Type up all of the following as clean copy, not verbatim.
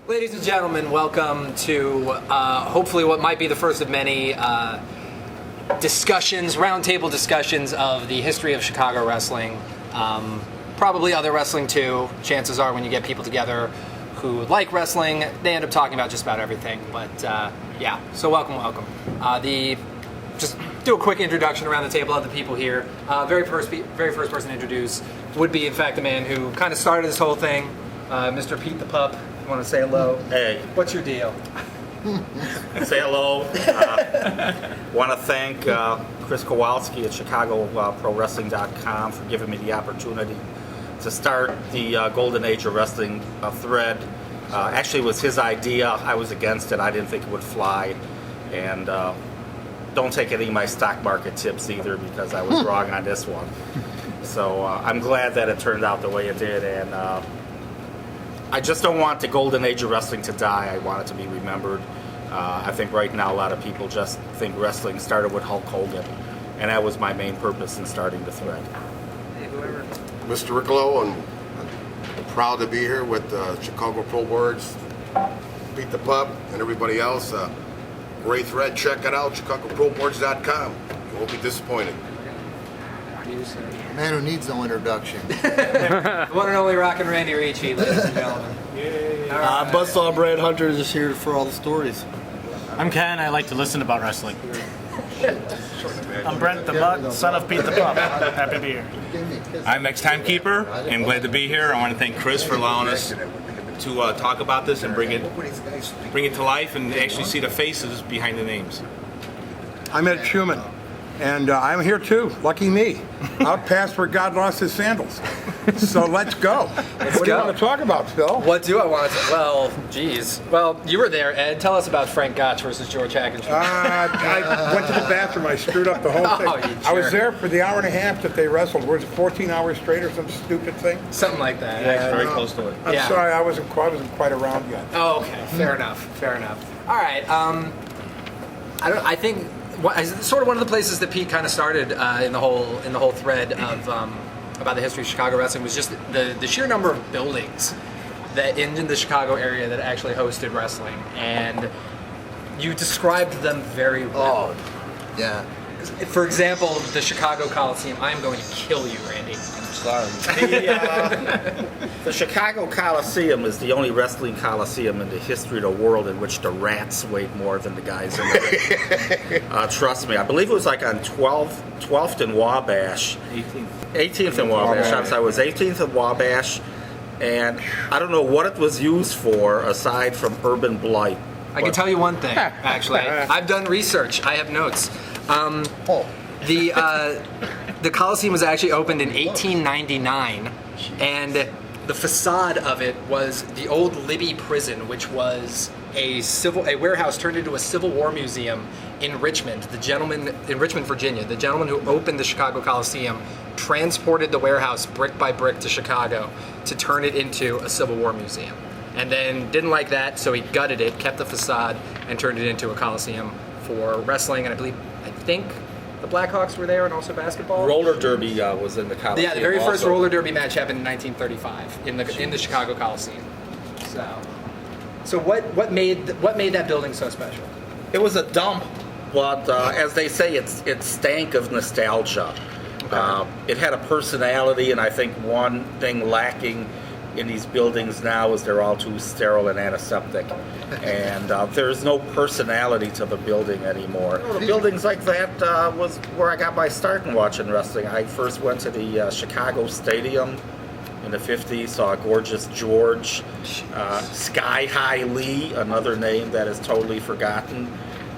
Ladies and gentlemen, welcome to hopefully what might be the first of many discussions, roundtable discussions of the history of Chicago wrestling. Probably other wrestling too. Chances are when you get people together who like wrestling, they end up talking about just about everything. But yeah, so welcome. Just do a quick introduction around the table of the people here. Very first person to introduce would be, in fact, the man who kind of started this whole thing, Mr. Pete the Pup. Want to say hello? Hey. What's your deal? Say hello. Want to thank Chris Kowalski at ChicagoProWrestling.com for giving me the opportunity to start the Golden Age of Wrestling thread. Actually, it was his idea. I was against it. I didn't think it would fly. And don't take any of my stock market tips either, because I was wrong on this one. So I'm glad that it turned out the way it did. And I just don't want the Golden Age of Wrestling to die. I want it to be remembered. I think right now a lot of people just think wrestling started with Hulk Hogan, and that was my main purpose in starting the thread. Hey, whoever. Mr. RICOLO, and I'm proud to be here with Chicago Pro Words, Pete the Pup, and everybody else. Great thread. Check it out, ChicagoProWords.com. You won't be disappointed. Man who needs no introduction. The one and only Rockin' Randy Ricci, ladies and gentlemen. Buzzsaw Brad Hunter is just here for all the stories. I'm Ken. I like to listen about wrestling. I'm Brent the Mutt, son of Pete the Pup. Happy to be here. I'm ex-timekeeper. I'm glad to be here. I want to thank Chris for allowing us to talk about this and bring it to life and actually see the faces behind the names. I'm Ed Schumann, and I'm here too. Lucky me. Out past where God lost his sandals. So let's go. What do you want to talk about, Phil? What do I want to? Well, geez. Well, you were there, Ed. Tell us about Frank Gotch versus George Hackenschmidt. I went to the bathroom. I screwed up the whole thing. Oh, you I was jerk. there for the hour and a half that they wrestled. Was it 14 hours straight or some stupid thing? Something like that. Yeah, very close to it. I'm Yeah. sorry, I wasn't quite around yet. Oh, okay. Fair enough. All right. I think sort of one of the places that Pete kind of started in the whole thread of about the history of Chicago wrestling was just the sheer number of buildings that in the Chicago area that actually hosted wrestling, and you described them very well. Oh, yeah. For example, the Chicago Coliseum. I'm going to kill you, Randy. Sorry. The Chicago Coliseum is the only wrestling coliseum in the history of the world in which the rats weighed more than the guys in the ring. Trust me. I believe it was like on 12th and Wabash. 18th and Wabash. I'm sorry, it was 18th and Wabash. And I don't know what it was used for aside from urban blight. I can tell you one thing, actually. I've done research. I have notes. The Coliseum was actually opened in 1899, and the facade of it was the old Libby Prison, which was a warehouse turned into a Civil War museum in Richmond. In Richmond, Virginia, the gentleman who opened the Chicago Coliseum transported the warehouse brick by brick to Chicago to turn it into a Civil War museum. And then didn't like that, so he gutted it, kept the facade, and turned it into a Coliseum for wrestling. And I think the Blackhawks were there, and also basketball. Roller derby was in the Coliseum. Yeah, the very first also. roller derby match happened in 1935 in the Chicago Coliseum. So what made that building so special? It was a dump, but as they say, it stank of nostalgia. Okay. It had a personality, and I think one thing lacking in these buildings now is they're all too sterile and antiseptic, and there's no personality to the building anymore. Buildings like that was where I got my start in watching wrestling. I first went to the Chicago Stadium in the 50s, saw Gorgeous George, Sky High Lee, another name that is totally forgotten,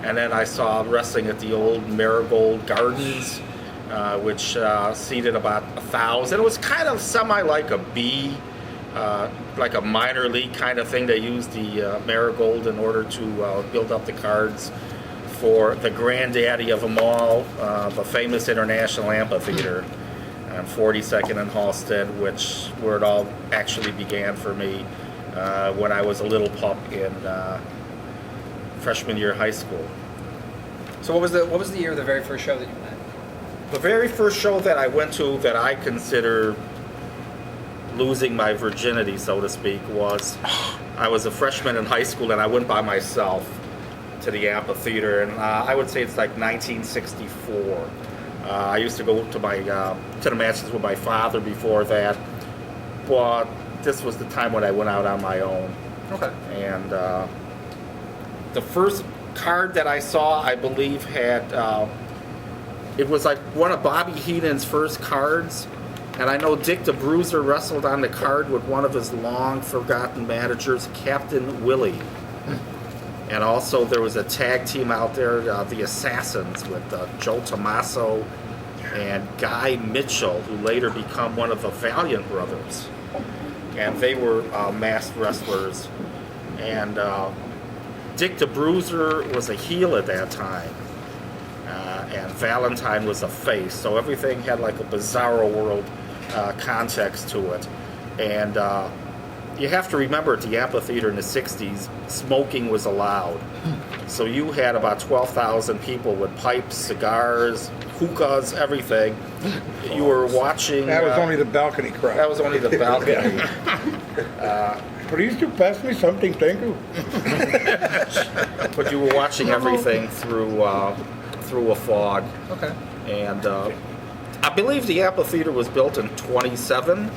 and then I saw wrestling at the old Marigold Gardens, which seated about 1,000. It was kind of semi like a B, like a minor league kind of thing. They used the Marigold in order to build up the cards for the granddaddy of them all, the famous International Amphitheater on 42nd and Halsted, where it all actually began for me when I was a little pup in freshman year of high school. So what was the year of the very first show that you went? The very first show that I went to that I consider losing my virginity, so to speak, was I was a freshman in high school and I went by myself to the amphitheater, and I would say it's like 1964. I used to go to the matches with my father before that, but this was the time when I went out on my own. Okay. And the first card that I saw, I believe, had it was like one of Bobby Heenan's first cards. And I know Dick the Bruiser wrestled on the card with one of his long-forgotten managers, Captain Willie. And also there was a tag team out there, the Assassins, with Joe Tommaso and Guy Mitchell, who later become one of the Valiant Brothers. And they were masked wrestlers. And Dick the Bruiser was a heel at that time. And Valentine was a face. So everything had like a bizarro world context to it. And you have to remember, at the amphitheater in the 60s, smoking was allowed. So you had about 12,000 people with pipes, cigars, hookahs, everything. You were watching... That was only the balcony crowd. That was only the balcony. Please do pass me something, thank you. But you were watching everything through a fog. Okay. And I believe the amphitheater was built in 27.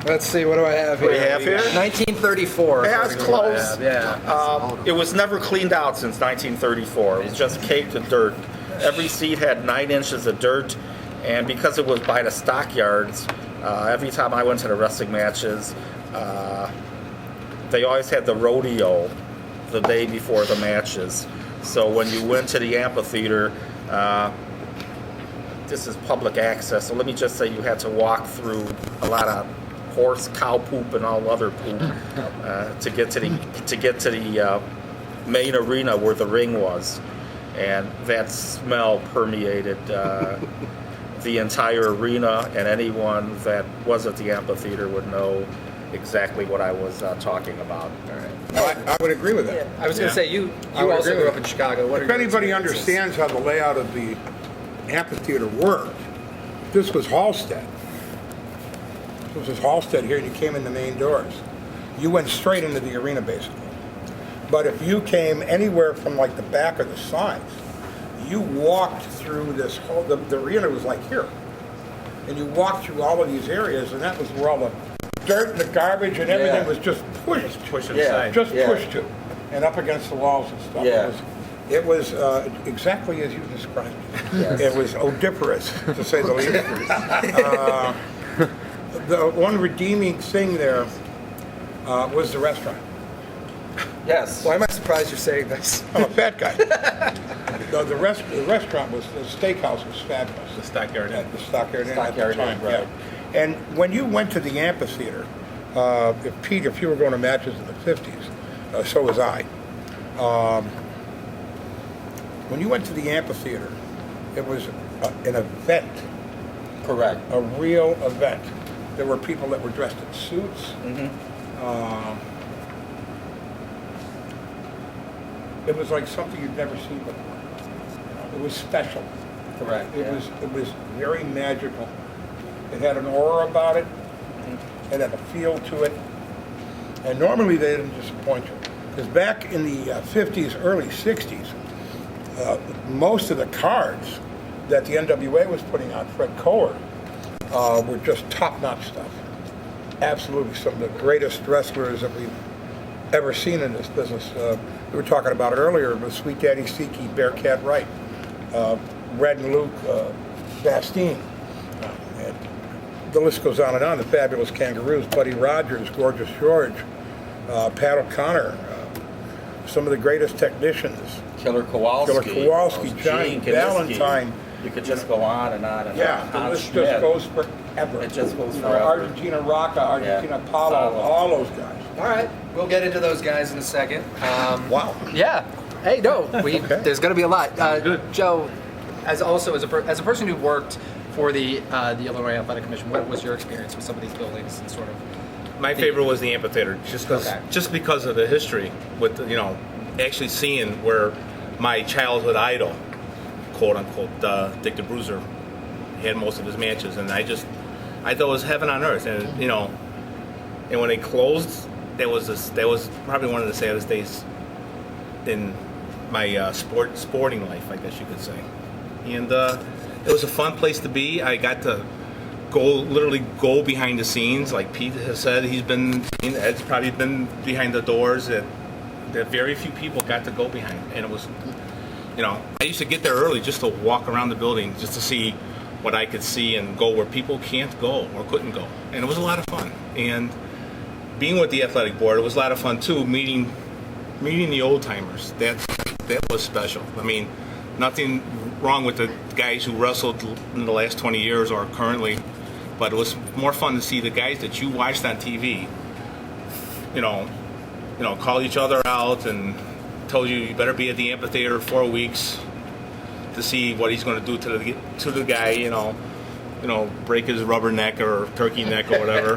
Let's see, what do I have here? What do you have here? 1934. Yeah, it's close. Yeah. It was never cleaned out since 1934. It was just caked in dirt. Every seat had 9 inches of dirt, and because it was by the stockyards, every time I went to the wrestling matches, they always had the rodeo the day before the matches. So when you went to the amphitheater, this is public access, so let me just say you had to walk through a lot of horse, cow poop, and all other poop to get to the main arena where the ring was, and that smell permeated the entire arena, and anyone that was at the amphitheater would know exactly what I was talking about. All right. I would agree with that. I was going to say, you I would also agree grew with up in Chicago. What are If your anybody experiences? understands how the layout of the amphitheater worked, this was Halstead. This was Halstead here, and you came in the main doors. You went straight into the arena, basically. But if you came anywhere from like the back or the sides, you walked through this whole, the arena was like here. And you walked through all of these areas, and that was where all the dirt and the garbage and everything was just pushed. Pushing Yeah. aside. Just Yeah. pushed to, and up against the walls and stuff. Yeah. It was exactly as you described it. Yes. It was odiferous, to say the least. The one redeeming thing there was the restaurant. Yes. Why am I surprised you're saying this? I'm a fat guy. The restaurant was, the steakhouse was fabulous. The Stockyard Inn. At the Stockyard Inn at the Stockyard Inn, time, right. yeah. And when you went to the amphitheater, if you were going to matches in the 50s, so was I. When you went to the amphitheater, it was an event, Correct. a real event. There were people that were dressed in suits. It was like something you'd never seen before. It was special. Correct. It was very magical. It had an aura about it. It had a feel to it. And normally they didn't disappoint you. Because back in the 50s, early 60s, most of the cards that the NWA was putting on, Fred Kohler, were just top-notch stuff. Absolutely some of the greatest wrestlers that we've ever seen in this business. We were talking about it earlier with Sweet Daddy Siki, Bearcat Wright, Red and Luke, Bastine. And the list goes on and on. The Fabulous Kangaroos, Buddy Rogers, Gorgeous George, Pat O'Connor, some of the greatest technicians. Killer Kowalski. Johnny Gene Kiniski. Valentine. You could just go on and on and Yeah, on. the Hans list Schmidt. just goes forever. It just goes You know, forever. Argentina Rocca, Argentina Yeah. Paulo, Paulo. all those guys. All right, we'll get into those guys in a second. Wow. Yeah. Hey, no, Okay. there's going to be a lot. Good. Joe, as a person who worked for the Illinois Athletic Commission, what was your experience with some of these buildings and sort of? My favorite was the amphitheater, just because of the history with actually seeing where my childhood idol, quote unquote, Dick the Bruiser, had most of his matches, and I thought it was heaven on earth, and And when they closed, that was probably one of the saddest days in my sporting life, I guess you could say. And it was a fun place to be. I got to literally go behind the scenes, like Pete has said. Ed's probably been behind the doors that very few people got to go behind. And it was, I used to get there early just to walk around the building, just to see what I could see and go where people can't go or couldn't go. And it was a lot of fun. And being with the athletic board, it was a lot of fun too, meeting the old timers. That was special. I mean, nothing wrong with the guys who wrestled in the last 20 years or currently, but it was more fun to see the guys that you watched on TV, call each other out and told you better be at the amphitheater 4 weeks to see what he's going to do to the guy, break his rubber neck or turkey neck or whatever,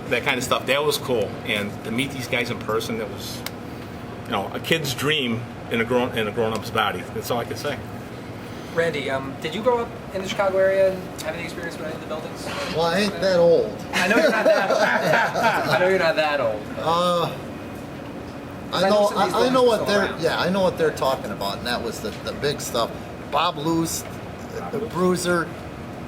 that kind of stuff. That was cool. And to meet these guys in person, that was, a kid's dream in a grown-up's body. That's all I can say. Randy, did you grow up in the Chicago area and have any experience with any of the buildings? Well, I ain't that old. I know you're not that old. I know you're not that old. I know what they're talking about, and that was the big stuff. Bob Luce, the Bruiser,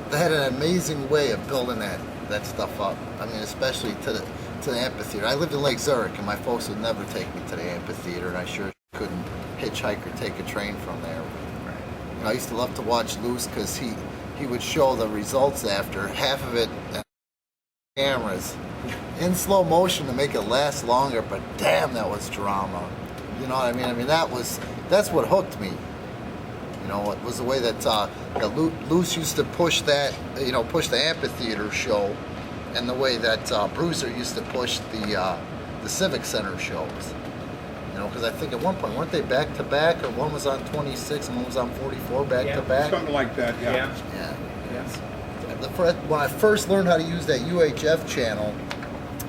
they had an amazing way of building that stuff up. I mean, especially to the amphitheater. I lived in Lake Zurich, and my folks would never take me to the amphitheater, and I sure couldn't hitchhike or take a train from there. I used to love to watch Luce because he would show the results after, half of it cameras in slow motion to make it last longer, but damn, that was drama. You know what I mean? I mean, that's what hooked me. It was the way that Luce used to push that, push the amphitheater show, and the way that Bruiser used to push the Civic Center shows. Because I think at one point, weren't they back to back, or one was on 26 and one was on 44 back to back? Something like that, yeah. When I first learned how to use that UHF channel,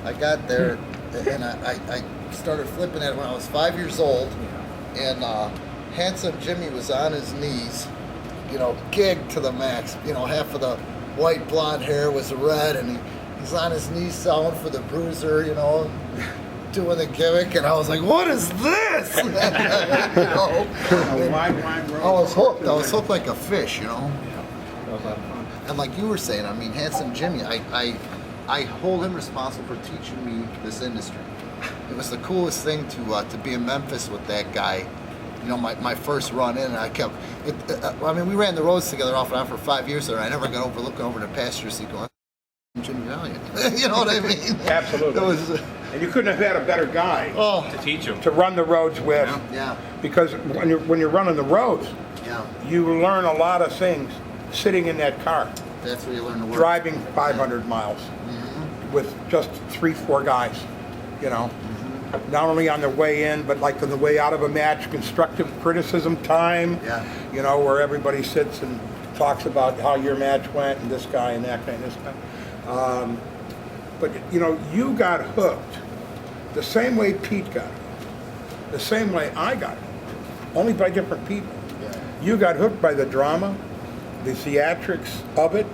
I got there and I started flipping it when I was 5 years old, and handsome Jimmy was on his knees, gigged to the max. Half of the white blonde hair was red, and he's on his knees selling for the Bruiser, doing the gimmick, and I was like, what is this? I was hooked. I was hooked like a fish, And like you were saying, I mean, handsome Jimmy, I hold him responsible for teaching me this industry. It was the coolest thing to be in Memphis with that guy. My first run in, and I kept. We ran the roads together off and on for 5 years there, and I never got looking over the passenger seat going, Jimmy Valiant. You know what I mean? Absolutely. And you couldn't have had a better guy To teach him. to run the roads with. Yeah. Because when you're running the roads, you learn a lot of things sitting in that car. That's where you learn to work. Driving 500 miles with just 3-4 guys, Not only on the way in, but like on the way out of a match, constructive criticism time, where everybody sits and talks about how your match went and this guy and that guy and this guy. But, you got hooked the same way Pete got hooked, the same way I got hooked, only by different people. Yeah. You got hooked by the drama, the theatrics of it,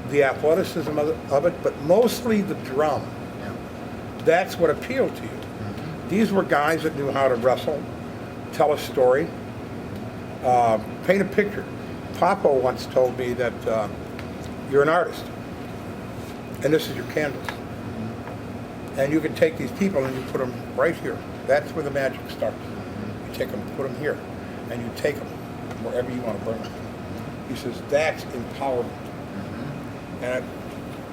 the athleticism of it, but mostly the drama. Yeah. That's what appealed to you. These were guys that knew how to wrestle, tell a story, paint a picture. Papo once told me that you're an artist, and this is your canvas. And you can take these people and you put them right here. That's where the magic starts. You take them, put them here, and you take them wherever you want to bring them. He says, that's empowerment. And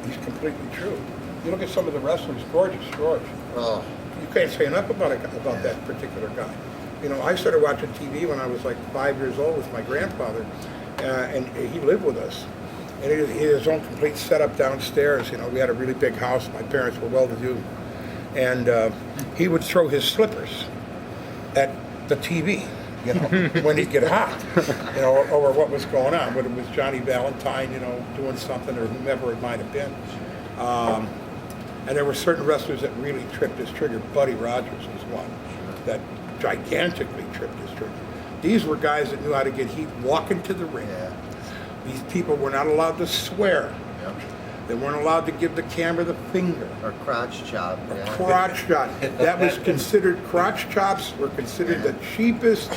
he's completely true. You look at some of the wrestlers, gorgeous George. Oh. You can't say enough about that particular guy. I started watching TV when I was like 5 years old with my grandfather, and he lived with us. And he had his own complete setup downstairs. We had a really big house. My parents were well-to-do. And he would throw his slippers at the TV, when he'd get hot, over what was going on. Whether it was Johnny Valentine, doing something, or whomever it might have been. And there were certain wrestlers that really tripped his trigger. Buddy Rogers was one that gigantically tripped his trigger. These were guys that knew how to get heat, walk into the ring. Yeah. These people were not allowed to swear. They weren't allowed to give the camera the finger. Or crotch chop. A Yeah. crotch shot. That was considered, crotch chops were considered the cheapest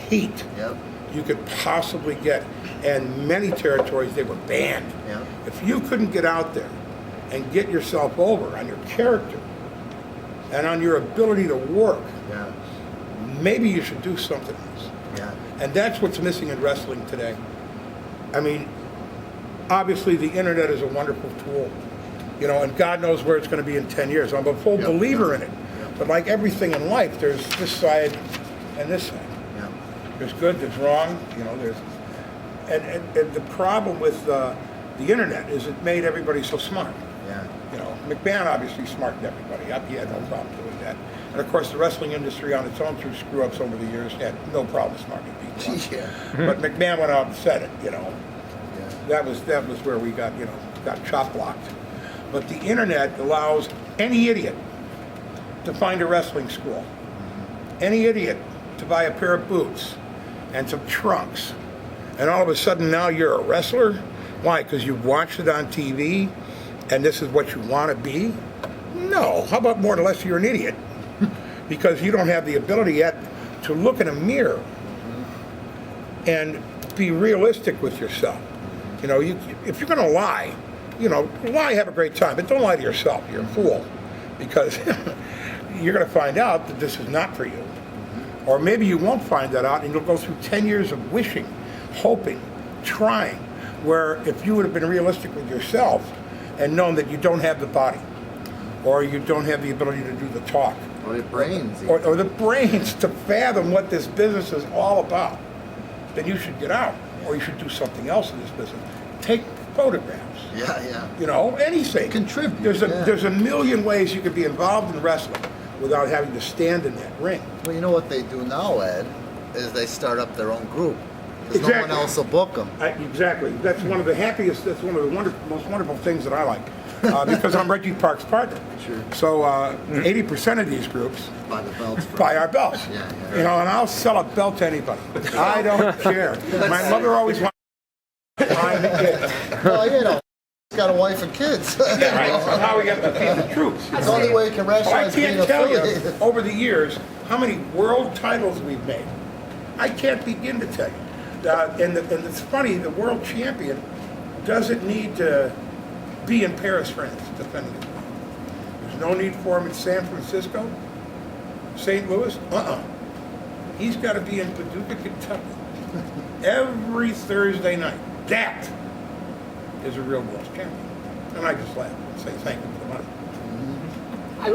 heat Yep. you could possibly get. And many territories, they were banned. Yep. If you couldn't get out there and get yourself over on your character and on your ability to work, Yeah. maybe you should do something else. Yeah. And that's what's missing in wrestling today. I mean, obviously the internet is a wonderful tool, you know, and God knows where it's going to be in 10 years. I'm a full Yep, believer yep, in it. But like everything in life, there's this side and this side. Yeah. There's good, there's wrong, you know, and the problem with the internet is it made everybody so smart. Yeah. You know, McMahon obviously smartened everybody up. He had no problem doing that. And of course, the wrestling industry on its own through screw-ups over the years had no problem smartening people up. Yeah. But McMahon went out and said it, you know. Yeah. That was where we got, you know, got chop blocked. But the internet allows any idiot to find a wrestling school, any idiot to buy a pair of boots and some trunks, and all of a sudden now you're a wrestler. Why? Because you watched it on TV, and this is what you want to be? No. How about more or less you're an idiot? Because you don't have the ability yet to look in a mirror and be realistic with yourself. You know, if you're going to lie, you know, lie, have a great time, but don't lie to yourself. You're a fool, because you're going to find out that this is not for you. Or maybe you won't find that out, and you'll go through 10 years of wishing, hoping, trying, where if you would have been realistic with yourself and known that you don't have the body, or you don't have the ability to do the talk, Or the brains. or the brains to fathom what this business is all about, then you should get out, or you should do something else in this business. Take photographs. Yeah, yeah. You know, anything. Contribute, There's yeah. there's a million ways you could be involved in wrestling without having to stand in that ring. Well, you know what they do now, Ed, is they start up their own group. Because no one Exactly. else will book them. Exactly. That's one of the happiest. That's one of the most wonderful things that I like, because I'm Reggie Park's partner. Sure. So 80% of these groups Buy the belts. buy our belts. Yeah, yeah. You know, and I'll sell a belt to anybody. I don't care. My mother always wanted to buy the kids. Well, you know, he's got a wife and kids. Yeah, right. So now we got to feed the troops. It's the only way you can Well, I rationalize being can't tell you affiliated. over the years how many world titles we've made. I can't begin to tell you. And it's funny, the world champion doesn't need to be in Paris, France, defending it. There's no need for him in San Francisco, St. Louis. He's got to be in Paducah, Kentucky every Thursday night. That is a real world champion. And I just laugh and say thank you for the money.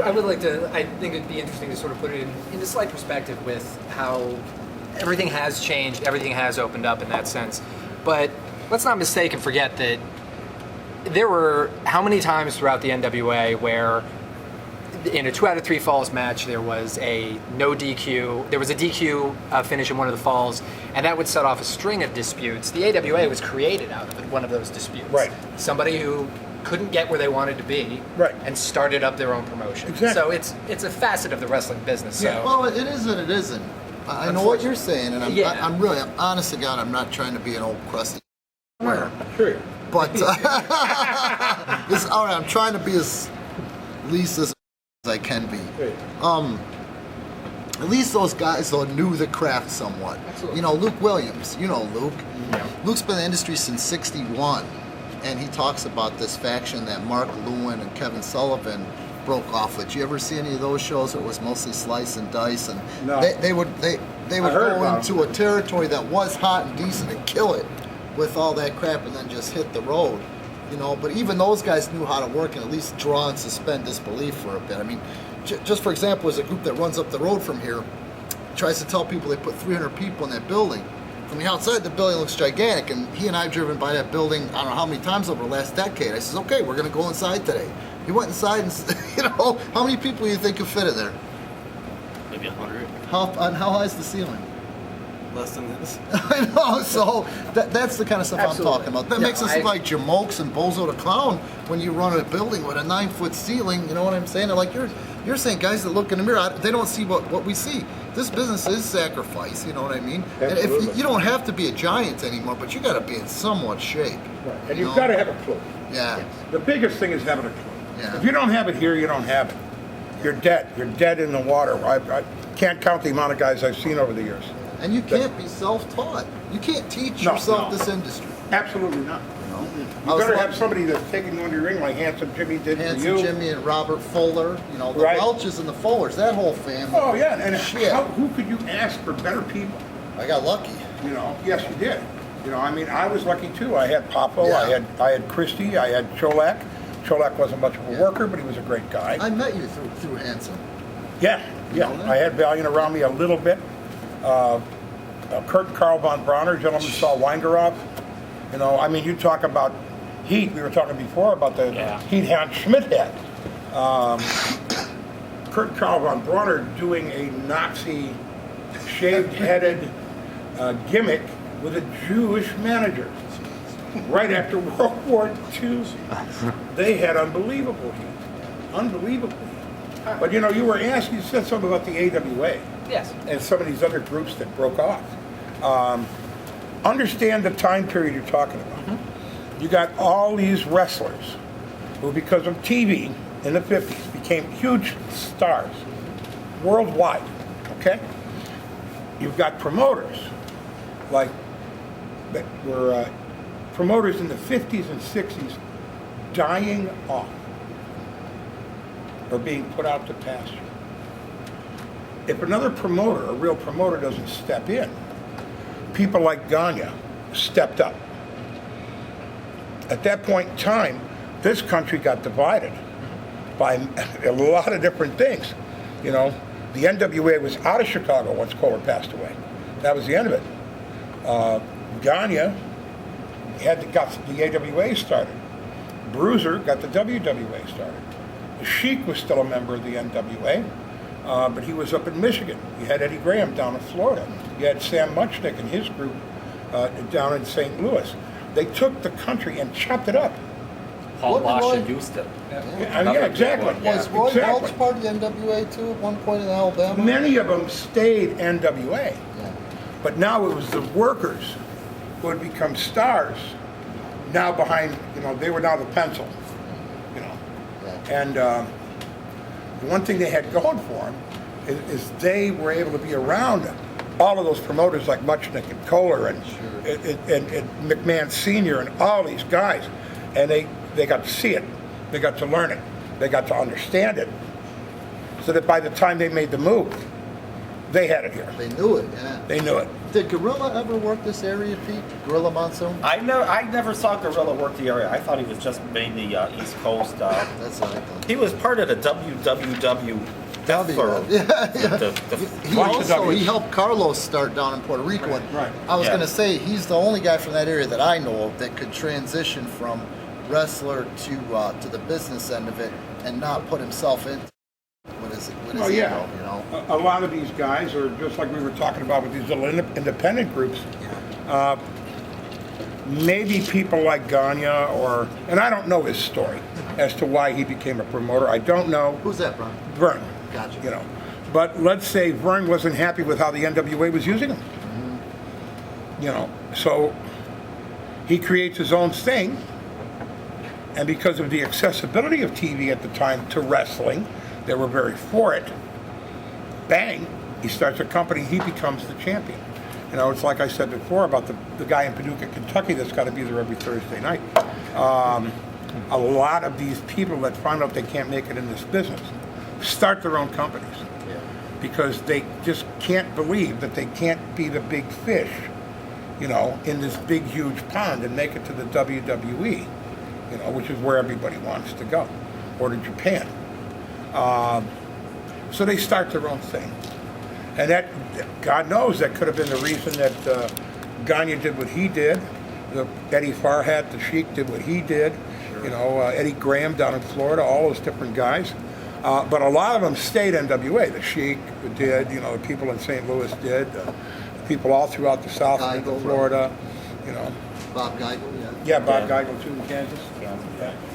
I would like to, I think it'd be interesting to sort of put it in a slight perspective with how everything has changed, everything has opened up in that sense. But let's not mistake and forget that there were how many times throughout the NWA where in a 2 out of 3 falls match there was a no DQ, there was a DQ finish in one of the falls, and that would set off a string of disputes. The AWA was created out of one of those disputes. Right. Somebody who couldn't get where they wanted to be, Right. and started up their own promotion. Exactly. So it's a facet of the wrestling business. So. Well, it is and it isn't. I know what you're saying, and I'm really, honest to God, I'm not trying to be an old crusty. Sure. But all right, I'm trying to be as least as I can be. At least those guys though knew the craft somewhat. Absolutely. You know, Luke Williams. You know Luke. Yeah. Luke's been in the industry since '61, and he talks about this faction that Mark Lewin and Kevin Sullivan broke off with. You ever see any of those shows? It was mostly slice and dice, and No. they would heard go about into a territory that was hot and decent and kill it with all that crap, and then just hit the road. You know, but even those guys knew how to work and at least draw and suspend disbelief for a bit. I mean, just for example, there's a group that runs up the road from here, tries to tell people they put 300 people in that building. From the outside, the building looks gigantic, and he and I have driven by that building, I don't know how many times over the last decade. I says, okay, we're going to go inside today. He went inside, and you know, how many people do you think could fit in there? Maybe 100. How high is the ceiling? Less than this. I know, so that's the kind of stuff Absolutely. I'm talking about. That Yeah, makes us look like Jamokes and Bozo the Clown when you run a building with a 9-foot ceiling, you know what I'm saying? And like you're saying, guys that look in the mirror, they don't see what we see. this business is sacrifice. You know what I mean? And if Absolutely. you don't have to be a giant anymore, but you got to be in somewhat shape. Right. And you you've know? got to have a clue. Yeah. The biggest thing is having a clue. Yeah. If you don't have it here, you don't have it. You're dead. You're dead in the water. I can't count the amount of guys I've seen over the years. And you can't be self-taught. You can't teach No, yourself no. this industry. Absolutely not. You know? You I was better have lucky- somebody that's taking you under your ring like Handsome Jimmy did for Handsome you. Jimmy and Robert Fuller, you know, the Right. Welches and the Fullers, that whole family. Oh yeah, and Shit. who could you ask for better people? I got lucky. You know, yes, you did. You know, I mean, I was lucky too. I had Popo, Yeah. I had Christie, I had Cholak. Cholak wasn't much of a Yeah. worker, but he was a great guy. I met you through Handsome. Yeah, yeah. You know that? I had Valiant around me a little bit. Kurt and Carl von Bronner, gentlemen saw Weingeroff. You know, I mean, you talk about heat. We were talking before about the heat Hans Schmidt had. Kurt and Carl von Bronner doing a Nazi shaved-headed gimmick with a Jewish manager. Right after World War II, they had unbelievable heat. Unbelievable heat. But you know, you said something about the AWA. Yes. And some of these other groups that broke off. Understand the time period you're talking about. You got all these wrestlers who, because of TV in the 50s, became huge stars worldwide, okay? You've got promoters, like, that were promoters in the 50s and 60s dying off or being put out to pasture. If another promoter, a real promoter, doesn't step in, people like Gagne stepped up. At that point in time, this country got divided by a lot of different things. You know, the NWA was out of Chicago once Kohler passed away. That was the end of it. Gagne got the AWA started. Bruiser got the WWA started. The Sheik was still a member of the NWA, but he was up in Michigan. You had Eddie Graham down in Florida. You had Sam Muchnick and his group down in St. Louis. They took the country and chopped it up. Paul What Bosch Roy- induced it. Yeah, exactly. Was Roy Exactly. Welch part of the NWA too at one point in Alabama? Many of them stayed NWA, Yeah. but now it was the workers who had become stars. Now behind, you know, they were now the pencil, you know. Yeah. And the one thing they had going for them is they were able to be around all of those promoters like Muchnick and Kohler and McMahon Sr. and all these guys. And they got to see it. They got to learn it. They got to understand it. So that by the time they made the move, they had it here. They knew it, yeah. They knew it. Did Gorilla ever work this area, Pete? Gorilla Monsoon? I never saw Gorilla work the area. I thought he was just mainly East Coast. That's what I thought. He was part of the WWW. He Watch the also W's. he helped Carlos start down in Puerto Rico. And Right. I was Yeah. going to say he's the only guy from that area that I know of that could transition from wrestler to the business end of it and not put himself in. What is it? What is Oh ego, yeah. you know? A lot of these guys are just like we were talking about with these little independent groups. Maybe people like Gagne and I don't know his story as to why he became a promoter. I don't know. Who's that, Brian? Vern. Gotcha. You know, but let's say Vern wasn't happy with how the NWA was using him. You know, so he creates his own thing, and because of the accessibility of TV at the time to wrestling, they were very for it. Bang, he starts a company, he becomes the champion. You know, it's like I said before about the guy in Paducah, Kentucky that's got to be there every Thursday night. A lot of these people that find out they can't make it in this business start their own companies because they just can't believe that they can't be the big fish, you know, in this big, huge pond and make it to the WWE, you know, which is where everybody wants to go, or to Japan. So they start their own thing. And that, God knows, that could have been the reason that Gagne did what he did. Eddie Farhat, the Sheik, did what he did. You know, Eddie Graham down in Florida, all those different guys. But a lot of them stayed NWA. The Sheik did, you know, the people in St. Louis did, people all throughout the South and into Geigel, Florida, you know. Bob Geigel, yeah. Yeah, Bob Geigel too in Kansas. Yeah,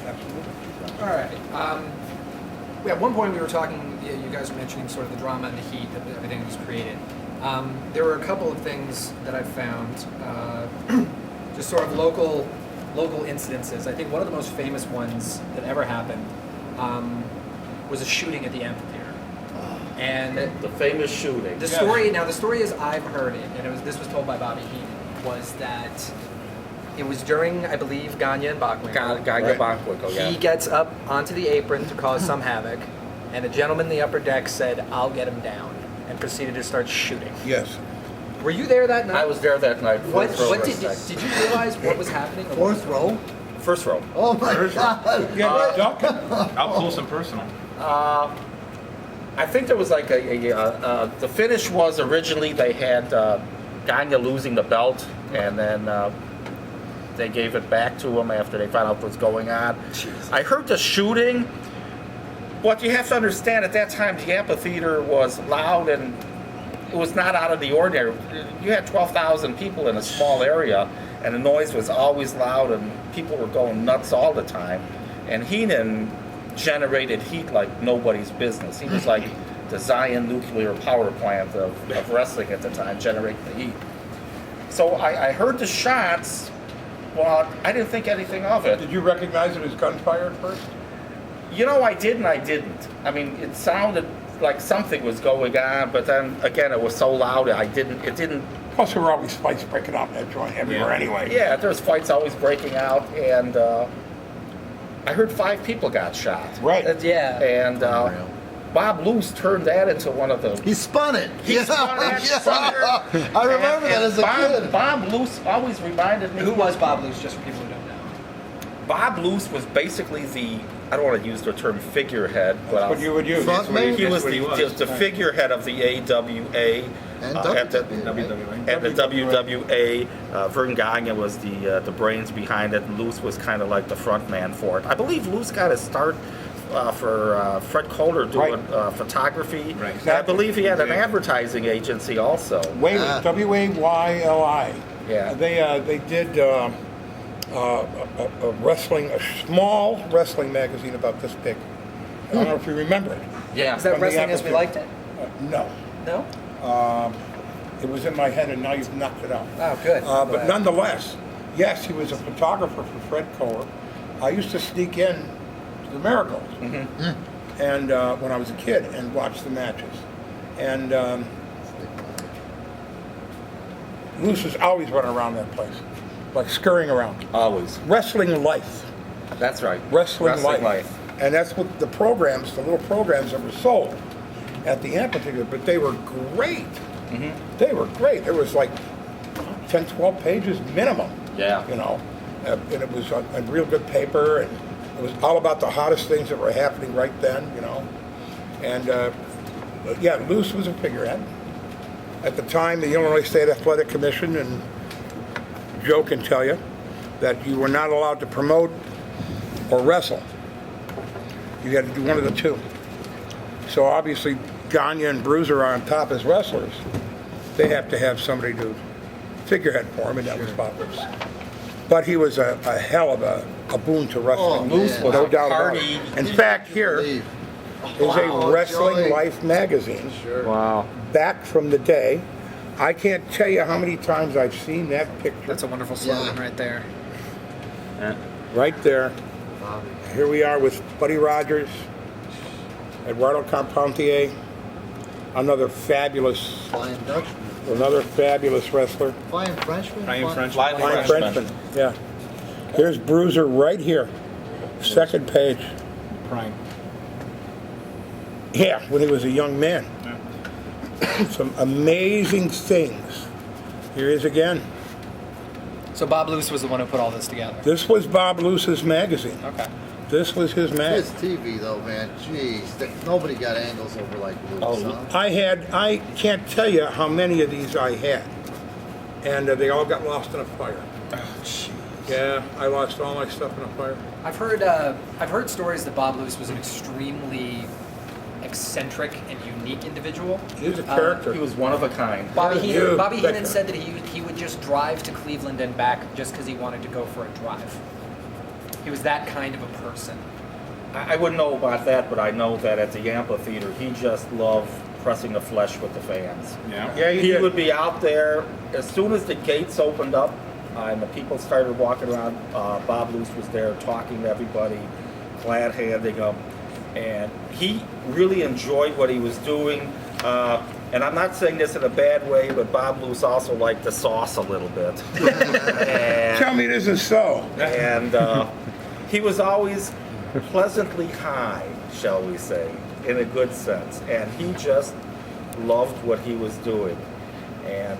absolutely. All right. at one point we were talking, you guys were mentioning sort of the drama and the heat that everything was created. There were a couple of things that I found, just sort of local incidences. I think one of the most famous ones that ever happened was a shooting at the amphitheater. And The famous shooting. the story, now the story as I've heard it, and this was told by Bobby Heenan, was that it was during, I believe, Gagne and Bachwinkle. Gagne Bachwinkle, yeah. He gets up onto the apron to cause some havoc, and a gentleman in the upper deck said, "I'll get him down," and proceeded to start shooting. Yes. Were you there that night? I was there that night. What First row. did you realize what was happening? or Fourth row? First row. Oh my God. Yeah, Duncan? Up close and personal. I think there was like the finish was originally they had Gagne losing the belt, and then they gave it back to him after they found out what was going on. I heard the shooting. What you have to understand, at that time, the amphitheater was loud and it was not out of the ordinary. You had 12,000 people in a small area, and the noise was always loud, and people were going nuts all the time. And Heenan generated heat like nobody's business. He was like the Zion nuclear power plant of wrestling at the time, generating the heat. So I heard the shots, but I didn't think anything of it. Did you recognize it as gunfire at first? You know, I did and I didn't. I mean, it sounded like something was going on, but then again, it was so loud, it didn't. Plus, there were always fights breaking out in that joint everywhere anyway. Yeah, there's fights always breaking out, and I heard 5 people got shot. Right. Yeah. And Bob Luce turned that into one of the. He spun it. He spun that sucker. I remember that as a kid. Bob Luce always reminded me. Who was Bob Luce, just for people who don't know? Bob Luce was basically the, I don't want to use the term figurehead, but That's what you would use. Front man? he was That's what he was. the figurehead of the AWA. And At the WWE. WWA, Vern Gagne was the brains behind it, and Luce was kind of like the front man for it. I believe Luce got his start for Fred Kohler doing photography. Right. And I believe he had an advertising agency also. Wayli, W-A-Y-L-I. Yeah. They did a small wrestling magazine about this big. I don't know if you remember it. Yeah. Is that From the wrestling as we liked it? No. No? It was in my head, and now you've knocked it out. Oh, good. But nonetheless, yes, he was a photographer for Fred Kohler. I used to sneak in to the Miracles, and when I was a kid, and watch the matches. And Luce was always running around that place, like scurrying around. Always. Wrestling Life. That's right. Wrestling Life. And that's what the programs, the little programs that were sold at the amphitheater, but they were great. They were great. There was like 10, 12 pages minimum. Yeah. You know, and it was on real good paper, and it was all about the hottest things that were happening right then, you know. And yeah, Luce was a figurehead. At the time, the Illinois State Athletic Commission, and Joe can tell you, that you were not allowed to promote or wrestle. You had to do one of the two. So obviously, Gagne and Bruiser are on top as wrestlers. They have to have somebody do figurehead for him, and that was Bob Luce. But he was a hell of a boon to wrestling. Oh, Luce was no a doubt about party. it. In fact, here is a Wrestling Joey. Life magazine Wow. back from the day. I can't tell you how many times I've seen that picture. That's a wonderful slogan right there. Right there. Here we are with Buddy Rogers, Eduardo Carpentier, another fabulous wrestler. Flying Frenchman? Flying Frenchman. Flying Frenchman. Yeah. Here's Bruiser right here. Second page. Prime. Yeah, when he was a young man. Some amazing things. Here he is again. So Bob Luce was the one who put all this together. This was Bob Luce's magazine. Okay. This was his His magazine. TV though, man. Jeez, nobody got angles over like Luce. Huh? I can't tell you how many of these I had. And they all got lost in a fire. Yeah, I lost all my stuff in a fire. I've heard stories that Bob Luce was an extremely eccentric and unique individual. He was a character. He was one of a kind. Bobby You Heenan betcha. said that he would just drive to Cleveland and back just because he wanted to go for a drive. He was that kind of a person. I wouldn't know about that, but I know that at the amphitheater, he just loved pressing the flesh with the fans. Yeah. He would be out there as soon as the gates opened up and the people started walking around. Bob Luce was there talking to everybody, glad handing them, and he really enjoyed what he was doing. And I'm not saying this in a bad way, but Bob Luce also liked the sauce a little bit. And, Tell me this is so. and he was always pleasantly high, shall we say, in a good sense. And he just loved what he was doing. And